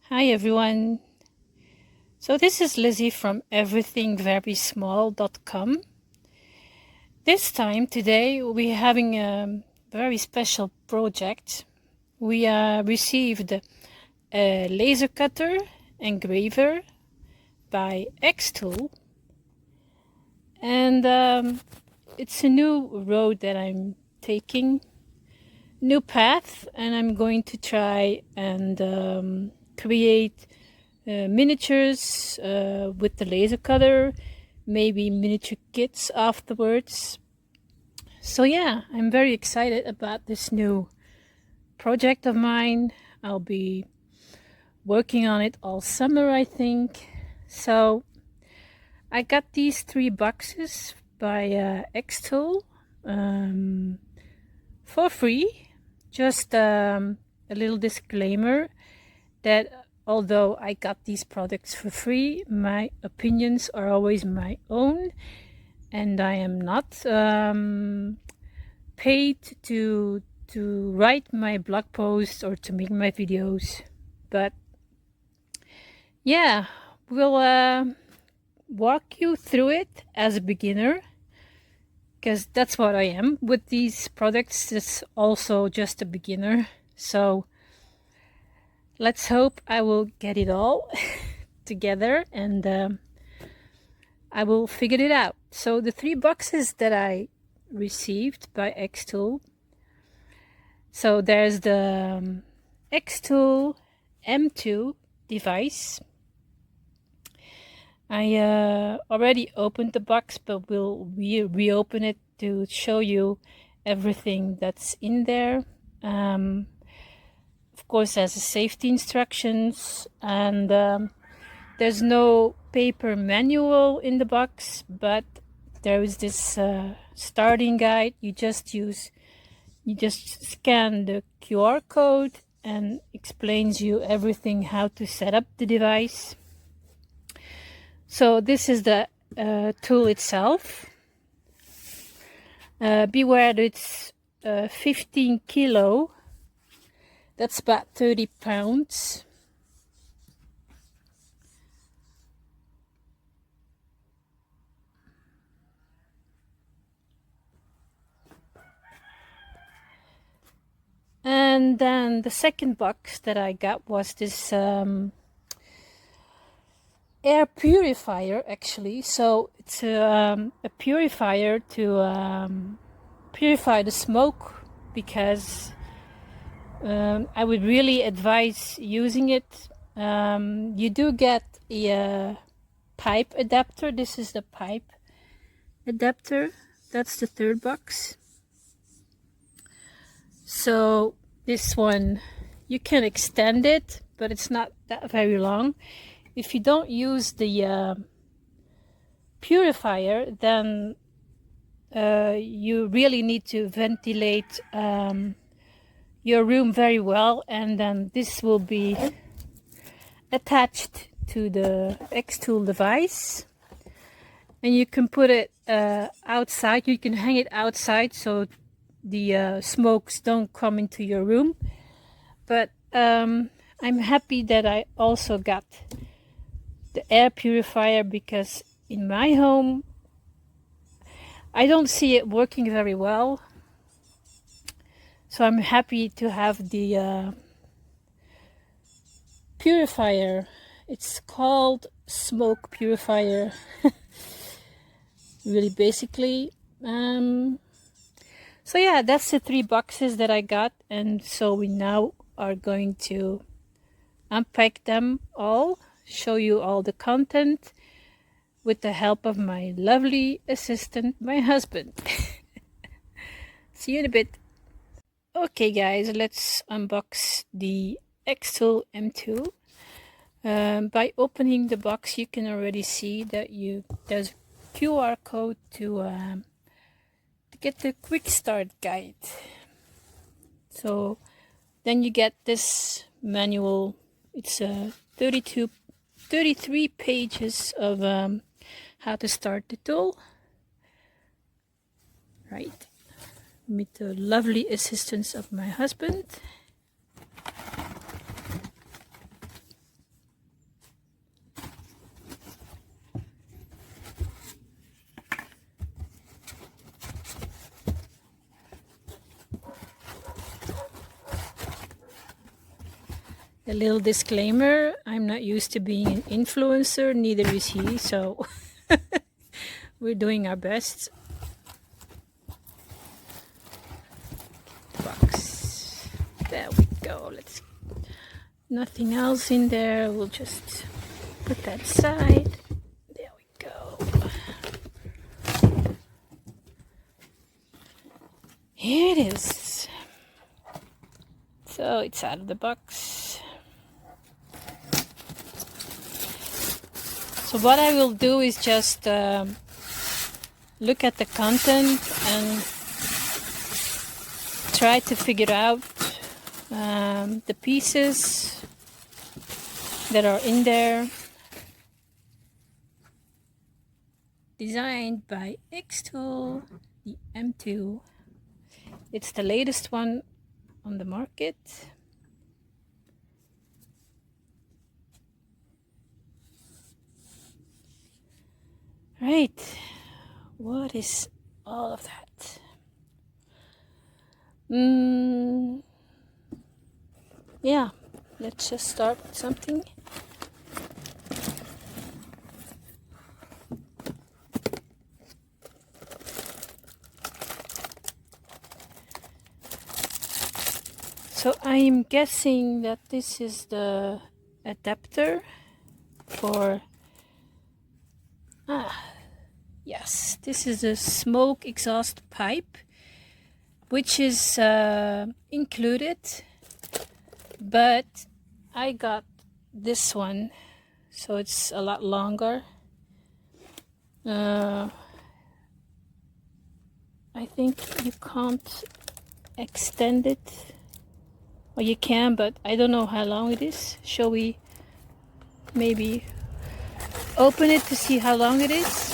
Hi everyone. So this is Lizzie from everythingverysmall.com. This time today we're having a very special project. We received a laser cutter engraver by xTool, and it's a new road that I'm taking, new path, and I'm going to try and create miniatures with the laser cutter, maybe miniature kits afterwards. So yeah, I'm very excited about this new project of mine. I'll be working on it all summer, I think. So I got these 3 boxes by xTool for free. Just a little disclaimer that although I got these products for free, my opinions are always my own, and I am not paid to write my blog posts or to make my videos. But yeah, we'll walk you through it as a beginner, because that's what I am with these products. It's also just a beginner, so let's hope I will get it all together and I will figure it out. So the 3 boxes that I received by xTool. So there's the xTool M2 device. I already opened the box, but we'll reopen it to show you everything that's in there. Of course, there's the safety instructions, and there's no paper manual in the box, but there is this starting guide. You just scan the QR code and explains you everything how to set up the device. So this is the tool itself. Beware that it's 15 kilo. That's about 30 pounds. And then the second box that I got was this air purifier, actually. So it's a purifier to purify the smoke, because I would really advise using it. You do get a pipe adapter. This is the pipe adapter. That's the third box. So this one, you can extend it, but it's not that very long. If you don't use the purifier, then you really need to ventilate your room very well, and then this will be attached to the xTool device, and you can put it outside. You can hang it outside so the smokes don't come into your room. But I'm happy that I also got the air purifier, because in my home I don't see it working very well. So I'm happy to have the purifier. It's called smoke purifier. Really, basically. So yeah, that's the 3 boxes that I got, and so we now are going to unpack them all, show you all the content with the help of my lovely assistant, my husband. See you in a bit. Okay guys, let's unbox the xTool M2. By opening the box, you can already see that there's a QR code to get the quick start guide. So then you get this manual. It's 33 pages of how to start the tool, right, with the lovely assistance of my husband. A little disclaimer, I'm not used to being an influencer, neither is he, so we're doing our best. Box. There we go. Let's. Nothing else in there. We'll just put that aside. There we go. Here it is. So it's out of the box. So what I will do is just look at the content and try to figure out the pieces that are in there. Designed by xTool, the M2. It's the latest one on the market. Right, what is all of that? Yeah, let's just start with something. So I'm guessing that this is the adapter for yes, this is a smoke exhaust pipe, which is included, but I got this one, so it's a lot longer. I think you can't extend it, or you can, but I don't know how long it is. Shall we maybe open it to see how long it is?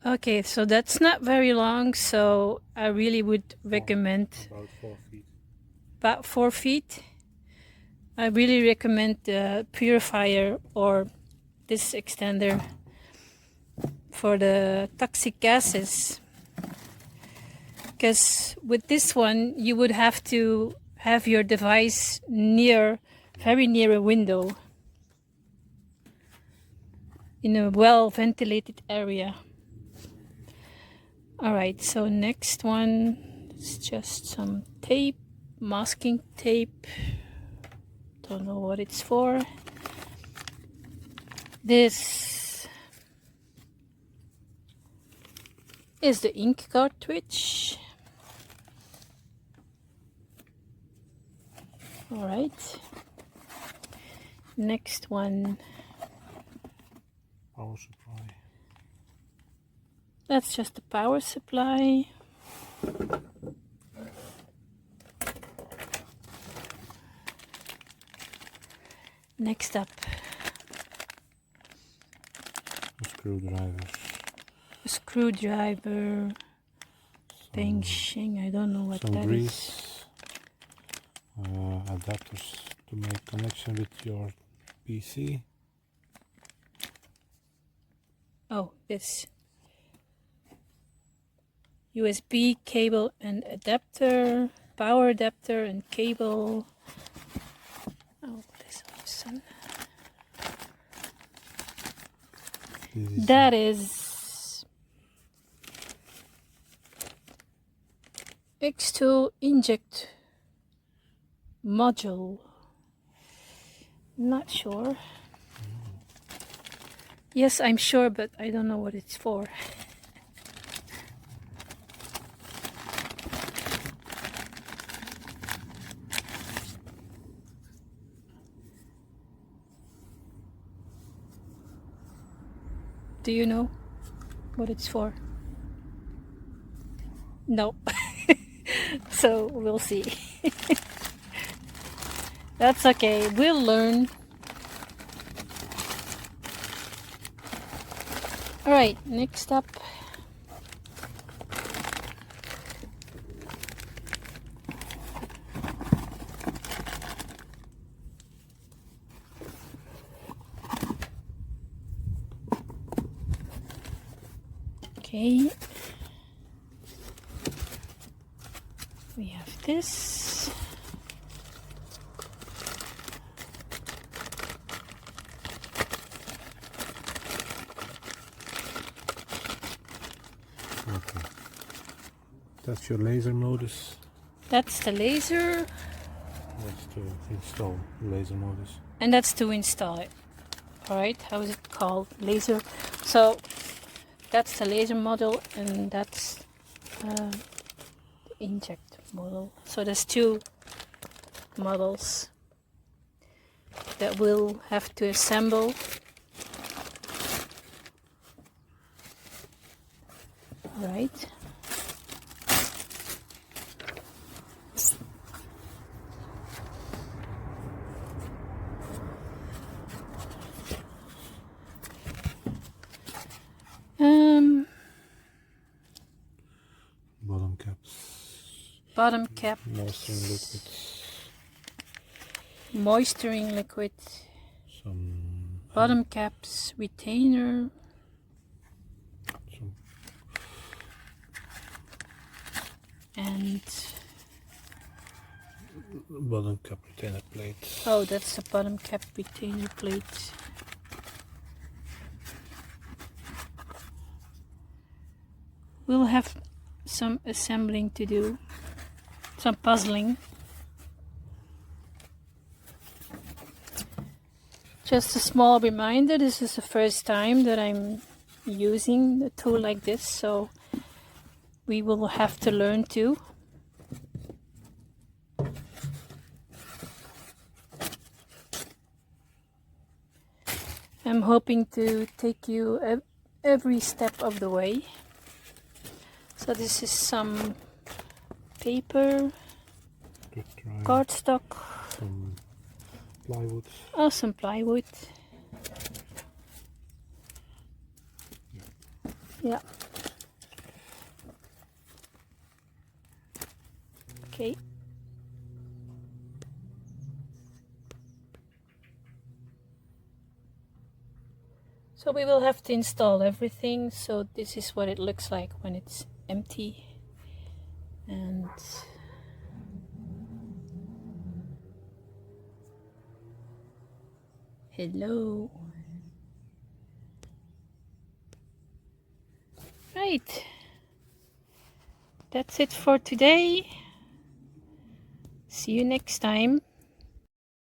Okay, so that's not very long, so I really would recommend about 4 feet. About 4 feet. I really recommend the purifier or this extender for the toxic gases, because with this one you would have to have your device very near a window in a well ventilated area. Alright, so next one is just some tape, masking tape. Don't know what it's for. This is the ink cartridge. Alright. Next one. Power supply. That's just the power supply. Next up, Screwdrivers. a screwdriver, pinching, I don't know what Some that grease. is. Adapters to make connection with your PC. Oh, this USB cable and adapter, power adapter and cable. Oh, this awesome. That is xTool inject module. Not sure. Yes, I'm sure, but I don't know what it's for. Do you know what it's for? No. So we'll see. That's okay, we'll learn. Alright, next up. Okay. We have this. Okay. That's your laser modus. That's the laser. That's to install laser modus. And that's to install it. Alright, how is it called? Laser. So that's the laser model, and that's the inject model. So there's two models that we'll have to assemble. Right. Bottom caps. Bottom cap. Moisturizing liquids. Moisturizing liquid. Some Bottom caps. Retainer. some And bottom cap retainer plate. oh, that's the bottom cap retainer plate. We'll have some assembling to do, some puzzling. Just a small reminder, this is the first time that I'm using a tool like this, so we will have to learn too. I'm hoping to take you every step of the way. So this is some paper, cardstock, some plywood. oh, some plywood. Yeah. Okay. So we will have to install everything. So this is what it looks like when it's empty. And hello. Right. That's it for today. See you next time.